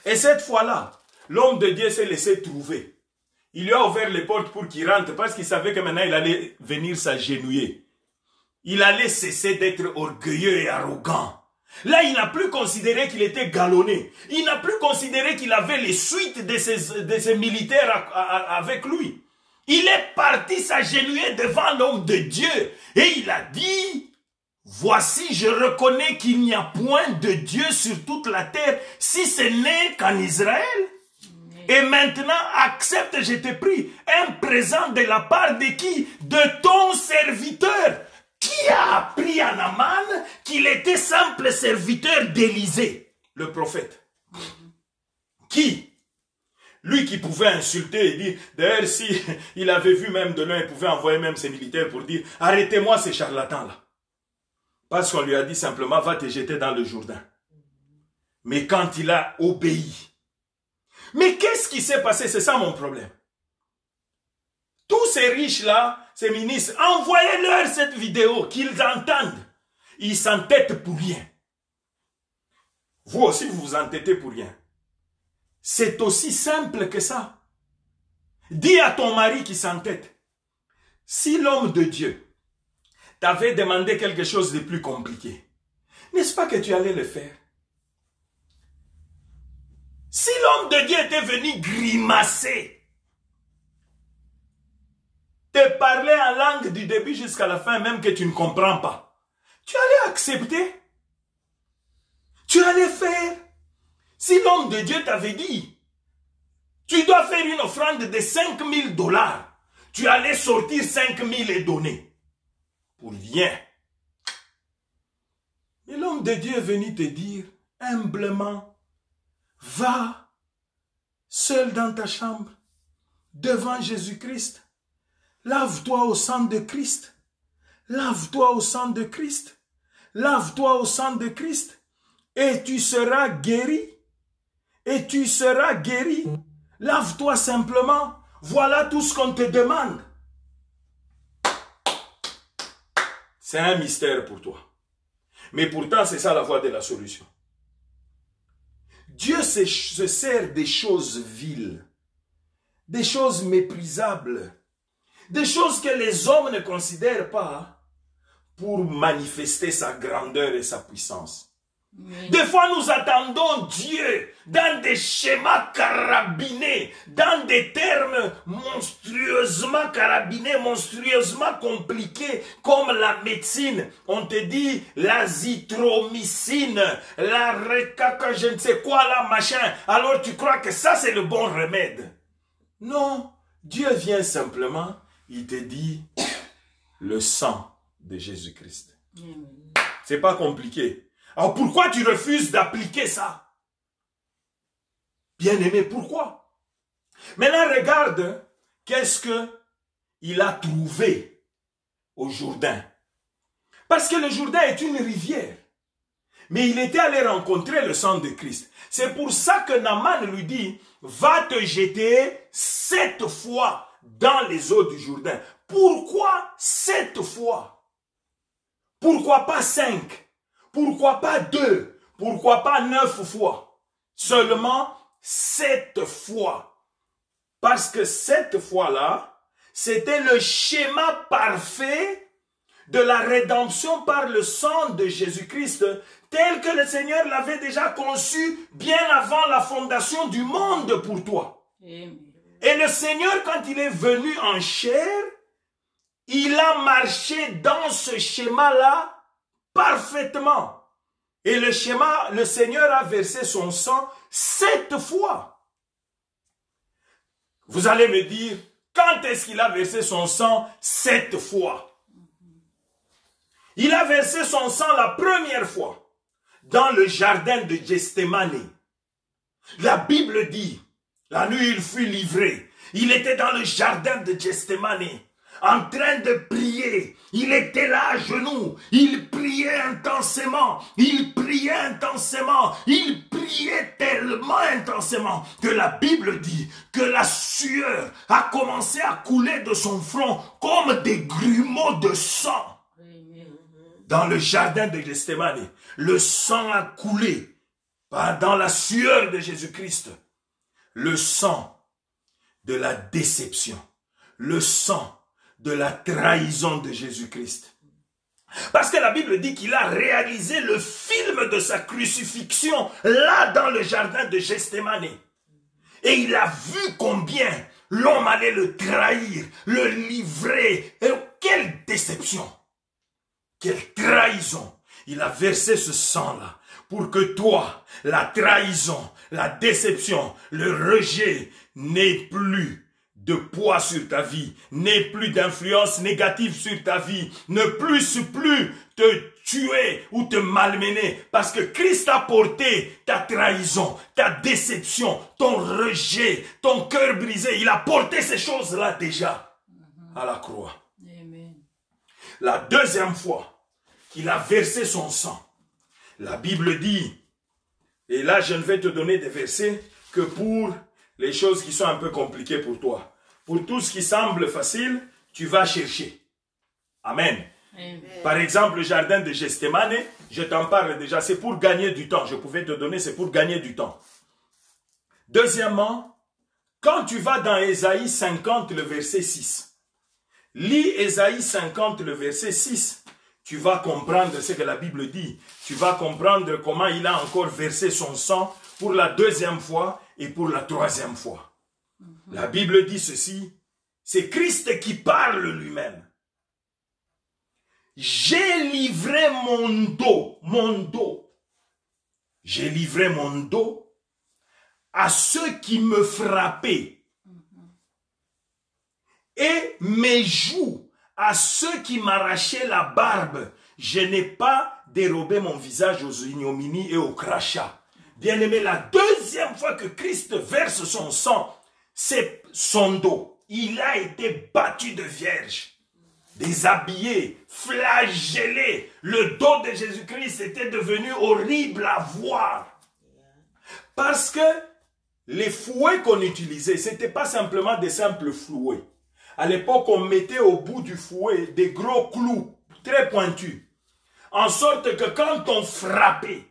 et cette fois-là, l'homme de Dieu s'est laissé trouver. Il lui a ouvert les portes pour qu'il rentre parce qu'il savait que maintenant il allait venir s'agenouiller. Il allait cesser d'être orgueilleux et arrogant. Là, il n'a plus considéré qu'il était galonné. Il n'a plus considéré qu'il avait les suites de ses militaires avec lui. Il est parti s'agenouiller devant l'homme de Dieu. Et il a dit, voici, je reconnais qu'il n'y a point de Dieu sur toute la terre, si ce n'est qu'en Israël. Et maintenant, accepte, je te prie, un présent de la part de qui? De ton serviteur. Qui a appris à Naaman qu'il était simple serviteur d'Élisée, le prophète? Qui? Lui qui pouvait insulter et dire, d'ailleurs si il avait vu même de loin, il pouvait envoyer même ses militaires pour dire, arrêtez-moi ces charlatans-là. Parce qu'on lui a dit simplement, va te jeter dans le Jourdain. Mais quand il a obéi, mais qu'est-ce qui s'est passé? C'est ça mon problème. Tous ces riches-là, ces ministres, envoyez-leur cette vidéo, qu'ils entendent. Ils s'entêtent pour rien. Vous aussi, vous vous entêtez pour rien. C'est aussi simple que ça. Dis à ton mari qui s'entête, si l'homme de Dieu t'avait demandé quelque chose de plus compliqué, n'est-ce pas que tu allais le faire? Si l'homme de Dieu était venu grimacer, te parler en langue du début jusqu'à la fin, même que tu ne comprends pas, tu allais accepter? Tu allais faire? Si l'homme de Dieu t'avait dit, tu dois faire une offrande de 5 000 $, tu allais sortir 5 000 et donner. Pour rien. Et l'homme de Dieu est venu te dire, humblement, va seul dans ta chambre, devant Jésus-Christ. Lave-toi au sang de Christ. Lave-toi au sang de Christ. Lave-toi au sang de Christ. Et tu seras guéri. Et tu seras guéri. Lave-toi simplement. Voilà tout ce qu'on te demande. C'est un mystère pour toi. Mais pourtant, c'est ça la voie de la solution. Dieu se sert des choses viles, des choses méprisables, des choses que les hommes ne considèrent pas pour manifester sa grandeur et sa puissance. Des fois, nous attendons Dieu dans des schémas carabinés, dans des termes monstrueusement carabinés, monstrueusement compliqués, comme la médecine. On te dit l'azithromycine, la recaca, je ne sais quoi, là, machin. Alors tu crois que ça, c'est le bon remède. Non, Dieu vient simplement, il te dit le sang de Jésus-Christ. C'est pas compliqué. Alors pourquoi tu refuses d'appliquer ça? Bien-aimé, pourquoi? Maintenant regarde, qu'est-ce qu'il a trouvé au Jourdain? Parce que le Jourdain est une rivière. Mais il était allé rencontrer le sang de Christ. C'est pour ça que Naaman lui dit, va te jeter 7 fois dans les eaux du Jourdain. Pourquoi 7 fois? Pourquoi pas 5? Pourquoi pas 2? Pourquoi pas 9 fois? Seulement 7 fois. Parce que cette fois-là, c'était le schéma parfait de la rédemption par le sang de Jésus-Christ, tel que le Seigneur l'avait déjà conçu bien avant la fondation du monde pour toi. Amen. Et le Seigneur, quand il est venu en chair, il a marché dans ce schéma-là parfaitement. Et le schéma, le Seigneur a versé son sang 7 fois. Vous allez me dire, quand est-ce qu'il a versé son sang 7 fois? Il a versé son sang la première fois dans le jardin de Gethsémani. La Bible dit, la nuit il fut livré. Il était dans le jardin de Gethsémani, en train de prier. Il était là à genoux. Il priait intensément. Il priait intensément. Il priait tellement intensément que la Bible dit que la sueur a commencé à couler de son front comme des grumeaux de sang. Dans le jardin de Gethsémani, le sang a coulé dans la sueur de Jésus-Christ. Le sang de la déception. Le sang de la trahison de Jésus-Christ. Parce que la Bible dit qu'il a réalisé le film de sa crucifixion là dans le jardin de Gethsémani. Et il a vu combien l'homme allait le trahir, le livrer. Et quelle déception! Quelle trahison! Il a versé ce sang-là pour que toi, la trahison, la déception, le rejet n'ait plus de poids sur ta vie, n'ait plus d'influence négative sur ta vie, ne puisse plus te tuer ou te malmener, parce que Christ a porté ta trahison, ta déception, ton rejet, ton cœur brisé. Il a porté ces choses-là déjà à la croix. Amen. La deuxième fois qu'il a versé son sang, la Bible dit, et là je ne vais te donner des versets que pour les choses qui sont un peu compliquées pour toi. Pour tout ce qui semble facile, tu vas chercher. Amen. Amen. Par exemple, le jardin de Gethsémani, je t'en parle déjà, c'est pour gagner du temps. Je pouvais te donner, c'est pour gagner du temps. Deuxièmement, quand tu vas dans Ésaïe 50, le verset 6, lis Ésaïe 50, le verset 6, tu vas comprendre ce que la Bible dit. Tu vas comprendre comment il a encore versé son sang pour la deuxième fois et pour la troisième fois. La Bible dit ceci, c'est Christ qui parle lui-même. J'ai livré mon dos. J'ai livré mon dos à ceux qui me frappaient et mes joues à ceux qui m'arrachaient la barbe. Je n'ai pas dérobé mon visage aux ignominies et aux crachats. Bien-aimé, la deuxième fois que Christ verse son sang, c'est son dos. Il a été battu de vierge, déshabillé, flagellé. Le dos de Jésus-Christ était devenu horrible à voir. Parce que les fouets qu'on utilisait, ce n'était pas simplement des simples fouets. À l'époque, on mettait au bout du fouet des gros clous très pointus. En sorte que quand on frappait,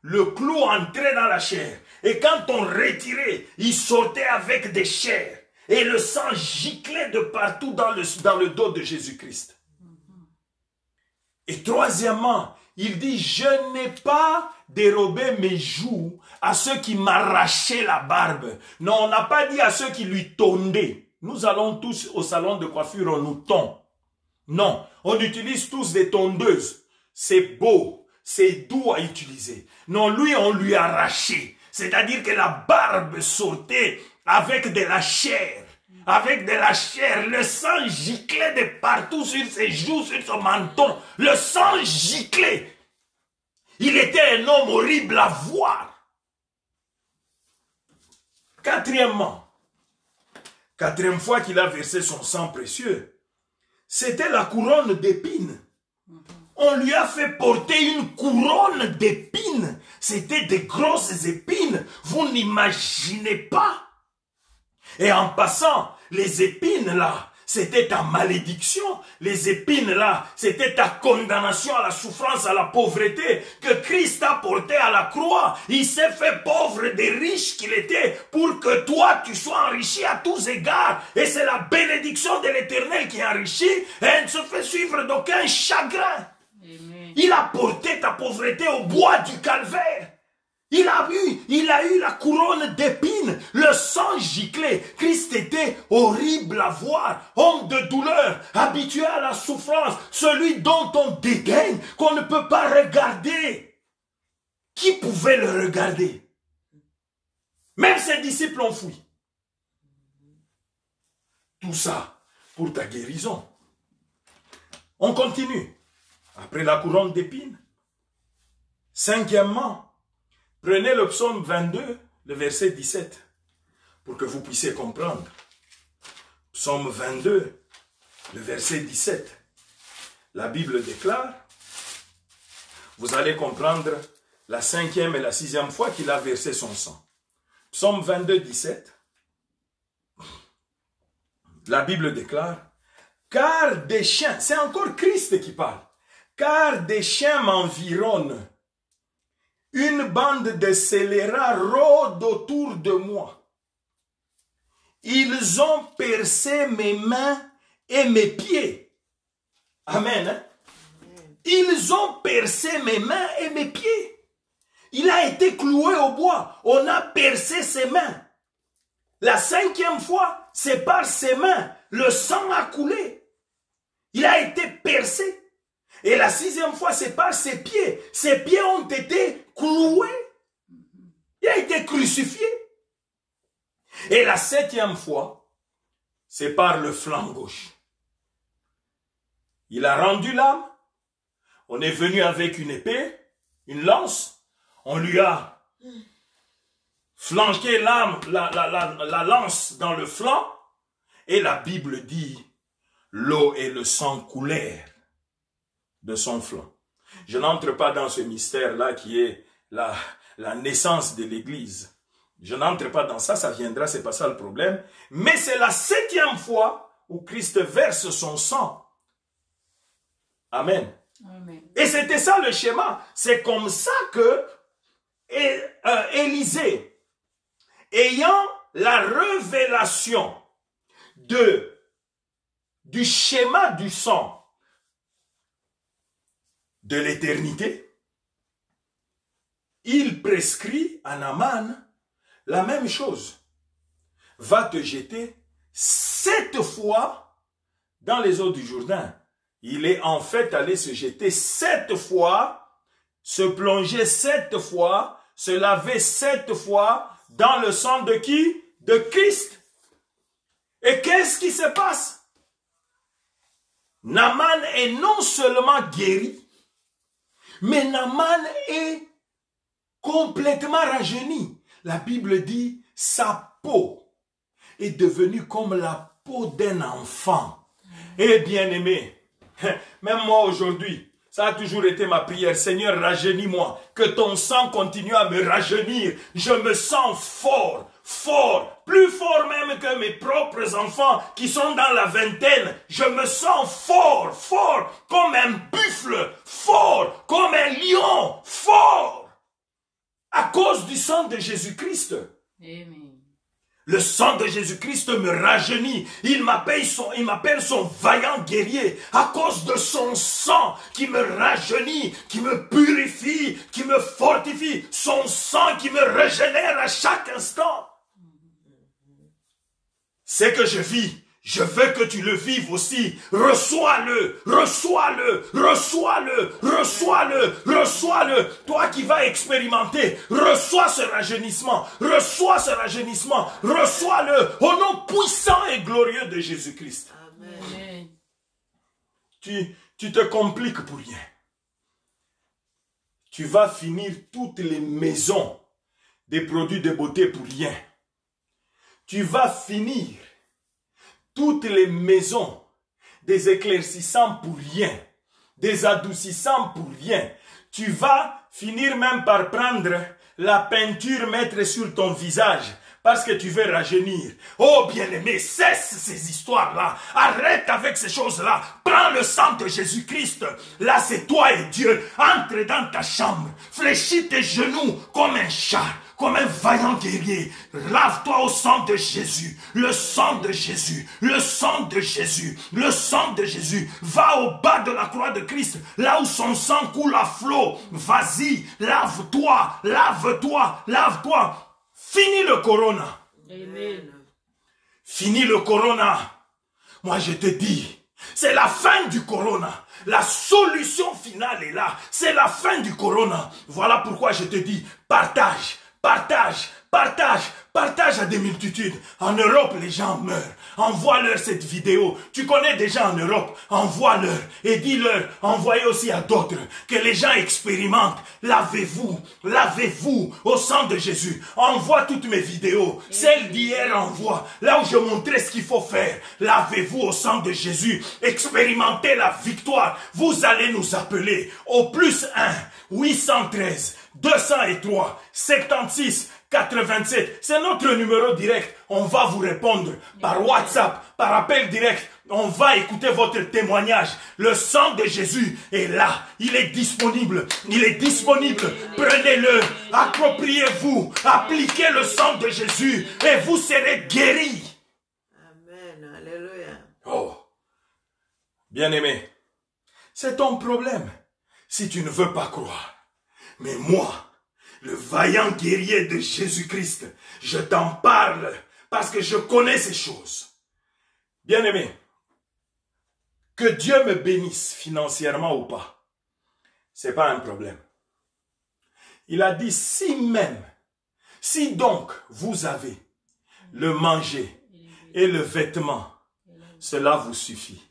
le clou entrait dans la chair. Et quand on retirait, il sortait avec des chairs. Et le sang giclait de partout dans le dos de Jésus-Christ. Et troisièmement, il dit, je n'ai pas dérobé mes joues à ceux qui m'arrachaient la barbe. Non, on n'a pas dit à ceux qui lui tondaient. Nous allons tous au salon de coiffure, on nous tond. Non, on utilise tous des tondeuses. C'est beau, c'est doux à utiliser. Non, lui, on lui a arraché. C'est-à-dire que la barbe sortait avec de la chair. Avec de la chair. Le sang giclait de partout sur ses joues, sur son menton. Le sang giclait. Il était un homme horrible à voir. Quatrième fois qu'il a versé son sang précieux, c'était la couronne d'épines. On lui a fait porter une couronne d'épines. C'était des grosses épines. Vous n'imaginez pas. Et en passant, les épines là, c'était ta malédiction. Les épines là, c'était ta condamnation à la souffrance, à la pauvreté que Christ a porté à la croix. Il s'est fait pauvre des riches qu'il était pour que toi tu sois enrichi à tous égards. Et c'est la bénédiction de l'Éternel qui enrichit et elle ne se fait suivre d'aucun chagrin. Amen. Il a porté ta pauvreté au bois du calvaire. Il a eu la couronne d'épines, le sang giclé. Christ était horrible à voir, homme de douleur, habitué à la souffrance, celui dont on dédaigne, qu'on ne peut pas regarder. Qui pouvait le regarder? Même ses disciples ont fui. Tout ça pour ta guérison. On continue. Après la couronne d'épines. Cinquièmement, prenez le psaume 22, le verset 17, pour que vous puissiez comprendre. Psaume 22, le verset 17. La Bible déclare, vous allez comprendre la 5e et la 6e fois qu'il a versé son sang. Psaume 22, 17. La Bible déclare, car des chiens, c'est encore Christ qui parle, car des chiens m'environnent. Une bande de scélérats rôde autour de moi. Ils ont percé mes mains et mes pieds. Amen. Hein? Ils ont percé mes mains et mes pieds. Il a été cloué au bois. On a percé ses mains. La 5e fois, c'est par ses mains. Le sang a coulé. Il a été percé. Et la 6e fois, c'est par ses pieds. Ses pieds ont été cloués. Il a été crucifié. Et la 7e fois, c'est par le flanc gauche. Il a rendu l'âme. On est venu avec une épée, une lance. On lui a flanqué l'âme, la lance dans le flanc. Et la Bible dit, l'eau et le sang coulèrent de son flanc. Je n'entre pas dans ce mystère-là qui est la naissance de l'Église. Je n'entre pas dans ça, ça viendra, c'est pas ça le problème. Mais c'est la 7e fois où Christ verse son sang. Amen. Amen. Et c'était ça le schéma. C'est comme ça que Élisée, ayant la révélation du schéma du sang, de l'éternité, il prescrit à Naaman la même chose. Va te jeter 7 fois dans les eaux du Jourdain. Il est en fait allé se jeter 7 fois, se plonger 7 fois, se laver 7 fois dans le sang de qui? De Christ. Et qu'est-ce qui se passe? Naaman est non seulement guéri, mais Naaman est complètement rajeuni. La Bible dit, sa peau est devenue comme la peau d'un enfant. Et bien aimé, même moi aujourd'hui, ça a toujours été ma prière. Seigneur, rajeunis-moi. Que ton sang continue à me rajeunir. Je me sens fort, fort, plus fort même que mes propres enfants qui sont dans la vingtaine. Je me sens fort, fort, comme un buffle, fort, comme un lion, fort. À cause du sang de Jésus-Christ. Amen. Le sang de Jésus-Christ me rajeunit. Il m'appelle son vaillant guerrier à cause de son sang qui me rajeunit, qui me purifie, qui me fortifie. Son sang qui me régénère à chaque instant. C'est que je vis. Je veux que tu le vives aussi. Reçois-le, reçois-le, reçois-le, reçois-le, reçois-le. Toi qui vas expérimenter, reçois ce rajeunissement, reçois ce rajeunissement, reçois-le au nom puissant et glorieux de Jésus-Christ. Amen. Tu te compliques pour rien. Tu vas finir toutes les maisons des produits de beauté pour rien. Tu vas finir toutes les maisons des éclaircissants pour rien, des adoucissants pour rien. Tu vas finir même par prendre la peinture, mettre sur ton visage, parce que tu veux rajeunir. Oh bien-aimé, cesse ces histoires-là. Arrête avec ces choses-là. Prends le sang de Jésus-Christ. Là, c'est toi et Dieu. Entre dans ta chambre. Fléchis tes genoux comme un chat. comme un vaillant guerrier. Lave-toi au sang de Jésus. Le sang de Jésus. Le sang de Jésus. Le sang de Jésus. Va au bas de la croix de Christ, là où son sang coule à flot. Vas-y, lave-toi, lave-toi, lave-toi. Fini le corona. Amen. Fini le corona. Moi je te dis, c'est la fin du corona. La solution finale est là. C'est la fin du corona. Voilà pourquoi je te dis, partage, partage, partage, partage à des multitudes. En Europe, les gens meurent. Envoie-leur cette vidéo. Tu connais des gens en Europe. Envoie-leur et dis-leur, envoyez aussi à d'autres, que les gens expérimentent. Lavez-vous, lavez-vous au sang de Jésus. Envoie toutes mes vidéos. Celle d'hier, envoie. Là où je montrais ce qu'il faut faire. Lavez-vous au sang de Jésus. Expérimentez la victoire. Vous allez nous appeler au +1 813 203 76 87. C'est notre numéro direct. On va vous répondre par WhatsApp, par appel direct. On va écouter votre témoignage. Le sang de Jésus est là. Il est disponible. Il est disponible. Prenez-le. Appropriez-vous. Appliquez le sang de Jésus et vous serez guéris. Amen. Alléluia. Oh, bien-aimé, c'est ton problème si tu ne veux pas croire. Mais moi, le vaillant guerrier de Jésus-Christ, je t'en parle parce que je connais ces choses. Bien-aimé, que Dieu me bénisse financièrement ou pas, c'est pas un problème. Il a dit, si donc vous avez le manger et le vêtement, cela vous suffit.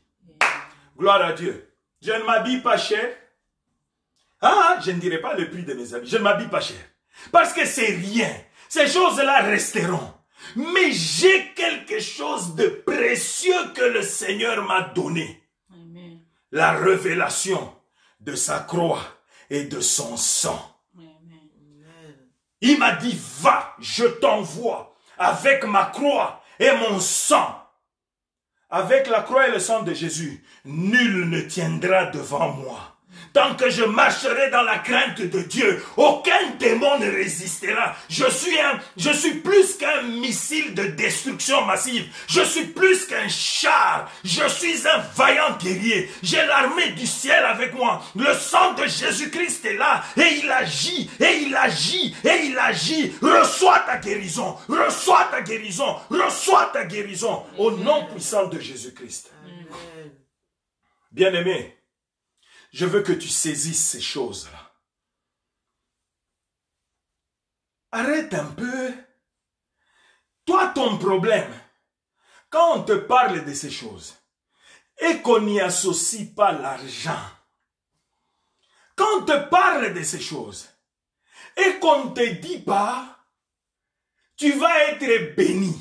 Gloire à Dieu. Je ne m'habille pas cher. Ah, je ne dirai pas le prix de mes habits. Je ne m'habille pas cher. Parce que c'est rien. Ces choses-là resteront. Mais j'ai quelque chose de précieux que le Seigneur m'a donné. Amen. La révélation de sa croix et de son sang. Amen. Il m'a dit, va, je t'envoie avec ma croix et mon sang. Avec la croix et le sang de Jésus, nul ne tiendra devant moi. Tant que je marcherai dans la crainte de Dieu, aucun démon ne résistera. Je suis plus qu'un missile de destruction massive. Je suis plus qu'un char. Je suis un vaillant guerrier. J'ai l'armée du ciel avec moi. Le sang de Jésus-Christ est là. Et il agit, et il agit, et il agit. Reçois ta guérison. Reçois ta guérison. Reçois ta guérison. Au nom puissant de Jésus-Christ. Amen. Bien-aimé, je veux que tu saisisses ces choses-là. Arrête un peu. Toi, ton problème, quand on te parle de ces choses, et qu'on n'y associe pas l'argent, quand on te parle de ces choses, et qu'on ne te dit pas, tu vas être béni,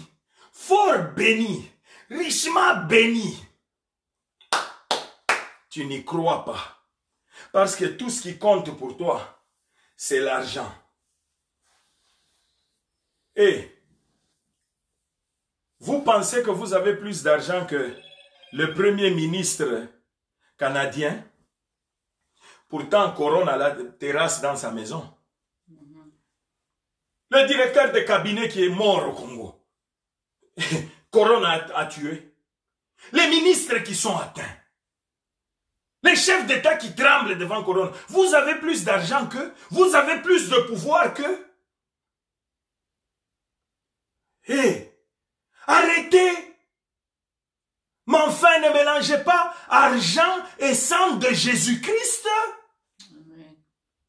fort béni, richement béni. Tu n'y crois pas. Parce que tout ce qui compte pour toi, c'est l'argent. Et vous pensez que vous avez plus d'argent que le premier ministre canadien? Pourtant, Corona a la terrasse dans sa maison. Le directeur de cabinet qui est mort au Congo. Corona a tué. Les ministres qui sont atteints. Les chefs d'État qui tremblent devant Corona. Vous avez plus d'argent qu'eux. Vous avez plus de pouvoir qu'eux. Hé, arrêtez. Mais enfin, ne mélangez pas argent et sang de Jésus-Christ.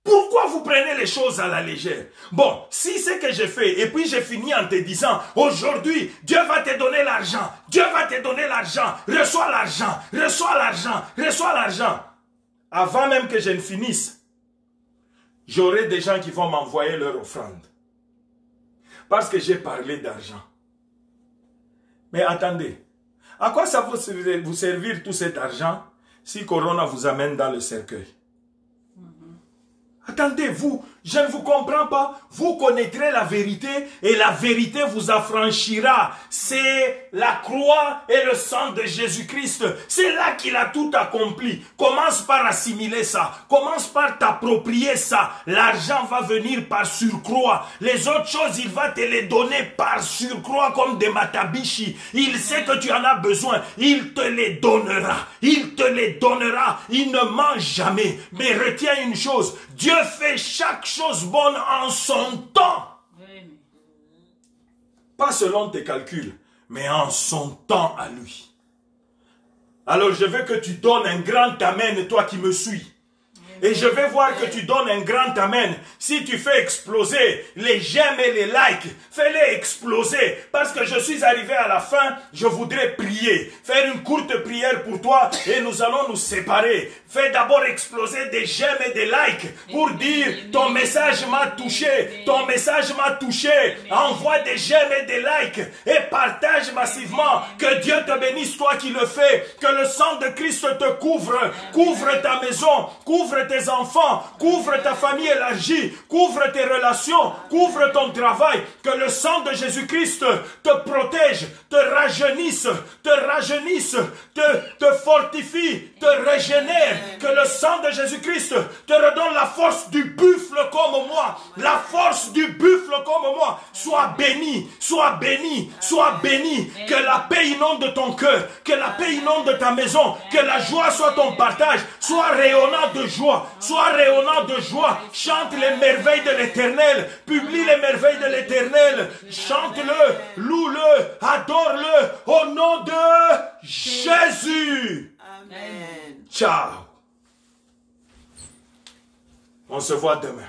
Pourquoi vous prenez les choses à la légère? Bon, si c'est que j'ai fait, et puis j'ai fini en te disant, aujourd'hui, Dieu va te donner l'argent, Dieu va te donner l'argent, reçois l'argent, reçois l'argent, reçois l'argent. Avant même que je ne finisse, j'aurai des gens qui vont m'envoyer leur offrande. Parce que j'ai parlé d'argent. Mais attendez, à quoi ça va vous servir tout cet argent si Corona vous amène dans le cercueil? Attendez, vous, Je ne vous comprends pas. Vous connaîtrez la vérité et la vérité vous affranchira. C'est la croix et le sang de Jésus-Christ. C'est là qu'il a tout accompli. Commence par assimiler ça. Commence par t'approprier ça. L'argent va venir par surcroît. Les autres choses, il va te les donner par surcroît comme des matabishi. Il sait que tu en as besoin. Il te les donnera. Il te les donnera. Il ne ment jamais. Mais retiens une chose. Dieu fait chaque chose bonne en son temps. Pas selon tes calculs, mais en son temps à lui. Alors je veux que tu donnes un grand amen, toi qui me suis. Et je vais voir que tu donnes un grand amen. Si tu fais exploser les j'aime et les likes, fais-les exploser. Parce que je suis arrivé à la fin, je voudrais prier. Faire une courte prière pour toi et nous allons nous séparer. Fais d'abord exploser des j'aime et des likes pour dire ton message m'a touché. Ton message m'a touché. Envoie des j'aime et des likes et partage massivement. Que Dieu te bénisse, toi qui le fais. Que le sang de Christ te couvre. Couvre ta maison. Couvre tes enfants, couvre ta famille élargie, couvre tes relations, couvre ton travail, que le sang de Jésus-Christ te protège, te rajeunisse, te fortifie, te régénère, que le sang de Jésus-Christ te redonne la force du buffle comme moi, la force du buffle comme moi. Sois béni, sois béni, sois béni, que la paix inonde ton cœur, que la paix inonde ta maison, que la joie soit ton partage, sois rayonnant de joie. Sois rayonnant de joie. Chante les merveilles de l'Éternel. Publie les merveilles de l'Éternel. Chante-le, loue-le, adore-le au nom de Jésus. Amen. Ciao. On se voit demain.